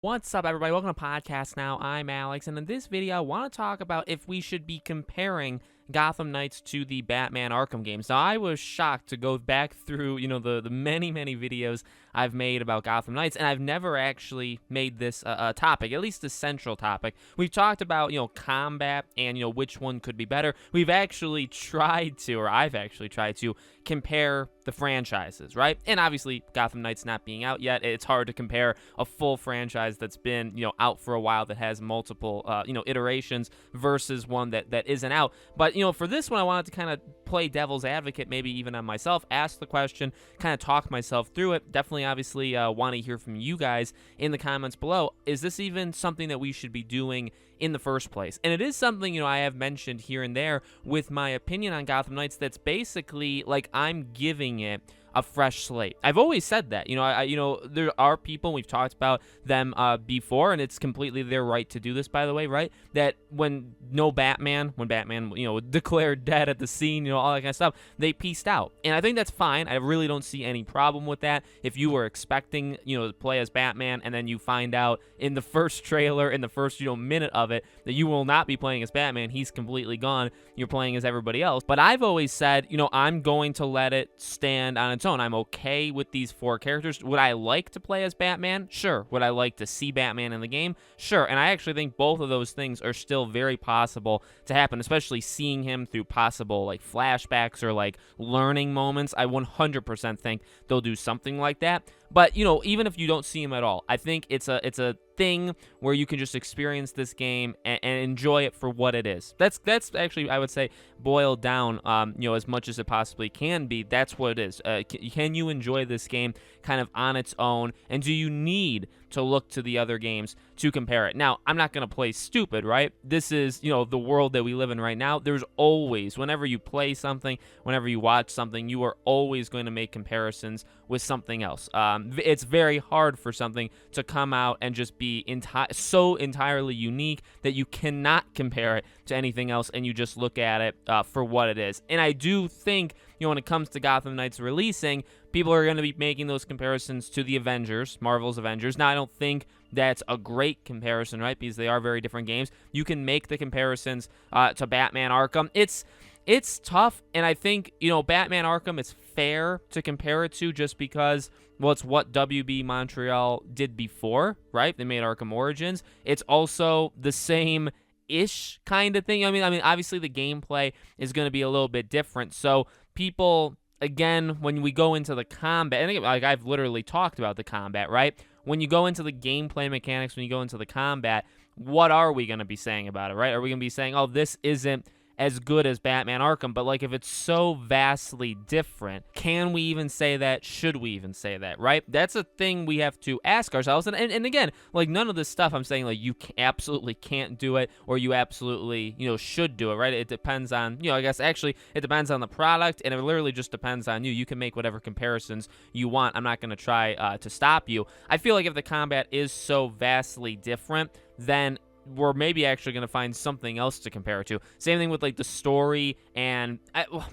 What's up, everybody? Welcome to Podcast Now. I'm Alex, and in this video, I want to talk about if we should be comparing Gotham Knights to the Batman Arkham games. Now, I was shocked to go back through, the many videos I've made about Gotham Knights, and I've never actually made this a topic, at least a central topic. We've talked about, combat and, which one could be better. We've actually tried to, or I've actually tried to, compare the franchises, right? And obviously, Gotham Knights not being out yet, it's hard to compare a full franchise that's been, out for a while, that has multiple, iterations versus one that isn't out. But, for this one, I wanted to kind of play devil's advocate, maybe even on myself, ask the question, kind of talk myself through it. Definitely, obviously, want to hear from you guys in the comments below. Is this even something that we should be doing in the first place? And it is something, I have mentioned here and there with my opinion on Gotham Knights that's basically like I'm giving it a fresh slate. I've always said that, there are people, we've talked about them before, and it's completely their right to do this, by the way, right? That when Batman, declared dead at the scene, all that kind of stuff, they pieced out. And I think that's fine. I really don't see any problem with that. If you were expecting, to play as Batman, and then you find out in the first trailer, in the first, minute of it, that you will not be playing as Batman, he's completely gone, you're playing as everybody else. But I've always said, I'm going to let it stand on its own. I'm okay with these four characters. Would I like to play as Batman? Sure. Would I like to see Batman in the game? Sure. And I actually think both of those things are still very possible to happen, especially seeing him through possible like flashbacks or like learning moments. I 100% think they'll do something like that. But, even if you don't see him at all, I think it's a thing where you can just experience this game and enjoy it for what it is. That's actually, I would say, boiled down, as much as it possibly can be. That's what it is. Can you enjoy this game kind of on its own? And do you need to look to the other games to compare it? Now, I'm not going to play stupid, right? This is, the world that we live in right now. There's always, whenever you play something, whenever you watch something, you are always going to make comparisons with something else. It's very hard for something to come out and just be so entirely unique that you cannot compare it to anything else, and you just look at it for what it is. And I do think, when it comes to Gotham Knights releasing, people are going to be making those comparisons to the Avengers, Marvel's Avengers. Now, I don't think that's a great comparison, right? Because they are very different games. You can make the comparisons to Batman Arkham. It's tough, and I think, Batman Arkham, it's fair to compare it to just because, well, it's what WB Montreal did before, right? They made Arkham Origins. It's also the same-ish kind of thing. I mean, obviously the gameplay is going to be a little bit different. So people, again, when we go into the combat, and like I've literally talked about the combat, right? When you go into the gameplay mechanics, when you go into the combat, what are we going to be saying about it, right? Are we going to be saying, oh, this isn't as good as Batman Arkham? But like, if it's so vastly different, can we even say that? Should we even say that, right? That's a thing we have to ask ourselves. And again, like, none of this stuff I'm saying, like, you absolutely can't do it, or you absolutely, should do it, right? It depends on, I guess actually it depends on the product, and it literally just depends on you. You can make whatever comparisons you want. I'm not going to try to stop you. I feel like if the combat is so vastly different, then we're maybe actually going to find something else to compare it to. Same thing with like the story, and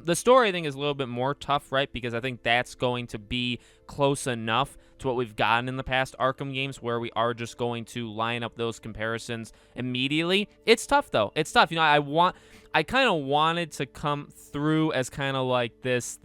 the story I think is a little bit more tough, right? Because I think that's going to be close enough to what we've gotten in the past Arkham games where we are just going to line up those comparisons immediately. It's tough though. It's tough. I kind of wanted to come through as kind of like this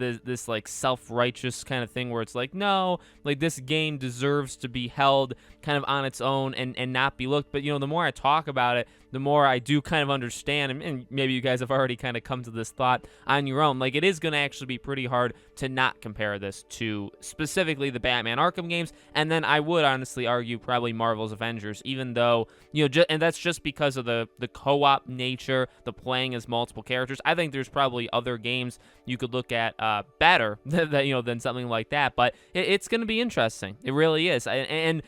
like self-righteous kind of thing where it's like, no, like this game deserves to be held kind of on its own and not be looked. But, the more I talk about it, the more I do kind of understand, and maybe you guys have already kind of come to this thought on your own, like it is going to actually be pretty hard to not compare this to specifically the Batman Arkham games, and then I would honestly argue probably Marvel's Avengers, even though, and that's just because of the co-op nature, the playing as multiple characters. I think there's probably other games you could look at better than something like that, but it's going to be interesting. It really is. And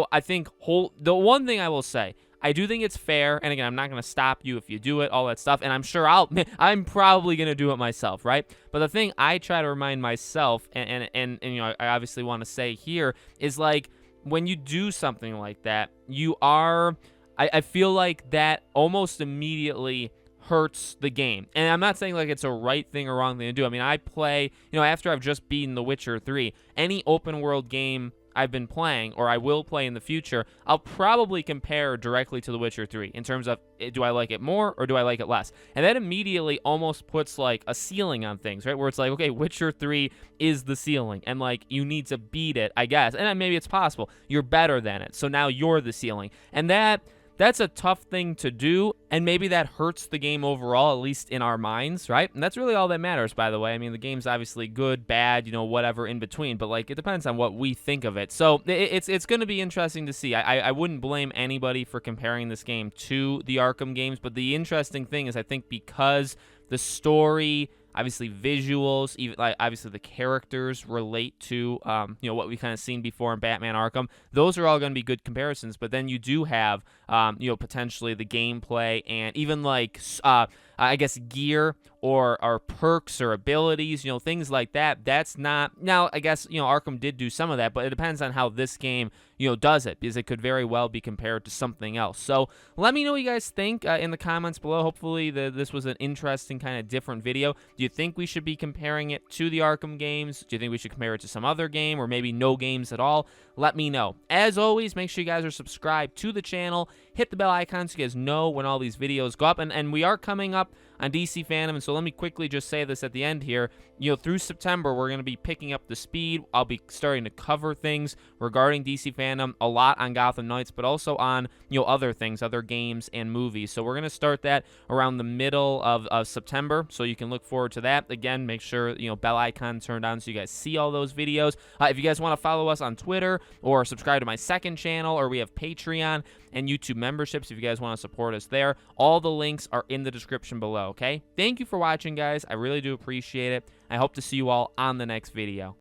I think the one thing I will say, I do think it's fair, and again, I'm not going to stop you if you do it, all that stuff, and I'm sure I'm probably going to do it myself, right? But the thing I try to remind myself, and I obviously want to say here, is like, when you do something like that, I feel like that almost immediately hurts the game. And I'm not saying like it's a right thing or wrong thing to do. I mean, I play, after I've just beaten The Witcher 3, any open world game I've been playing, or I will play in the future, I'll probably compare directly to The Witcher 3 in terms of, do I like it more or do I like it less? And that immediately almost puts like a ceiling on things, right? Where it's like, okay, Witcher 3 is the ceiling, and like you need to beat it, I guess. And maybe it's possible. You're better than it, so now you're the ceiling. And that's a tough thing to do, and maybe that hurts the game overall, at least in our minds, right? And that's really all that matters, by the way. I mean, the game's obviously good, bad, you know, whatever in between, but like it depends on what we think of it. So it's going to be interesting to see. I wouldn't blame anybody for comparing this game to the Arkham games, but the interesting thing is, I think because the story, obviously visuals, even like obviously the characters relate to you know, what we've kind of seen before in Batman Arkham. Those are all going to be good comparisons. But then you do have you know, potentially the gameplay and even like I guess gear or perks or abilities, you know, things like that. That's not, now I guess, you know, Arkham did do some of that, but it depends on how this game, you know, does it, because it could very well be compared to something else. So let me know what you guys think in the comments below. Hopefully this was an interesting kind of different video. Do you think we should be comparing it to the Arkham games? Do you think we should compare it to some other game, or maybe no games at all? Let me know. As always, make sure you guys are subscribed to the channel. Hit the bell icon so you guys know when all these videos go up. And we are coming up on DC Fandom, and so let me quickly just say this at the end here. You know, through September, we're going to be picking up the speed. I'll be starting to cover things regarding DC Fandom, a lot on Gotham Knights, but also on, you know, other things, other games and movies. So we're going to start that around the middle of September, so you can look forward to that. Again, make sure, you know, bell icon turned on so you guys see all those videos. If you guys want to follow us on Twitter or subscribe to my second channel, or we have Patreon and YouTube memberships if you guys want to support us there, all the links are in the description below, okay? Thank you for watching, guys. I really do appreciate it. I hope to see you all on the next video.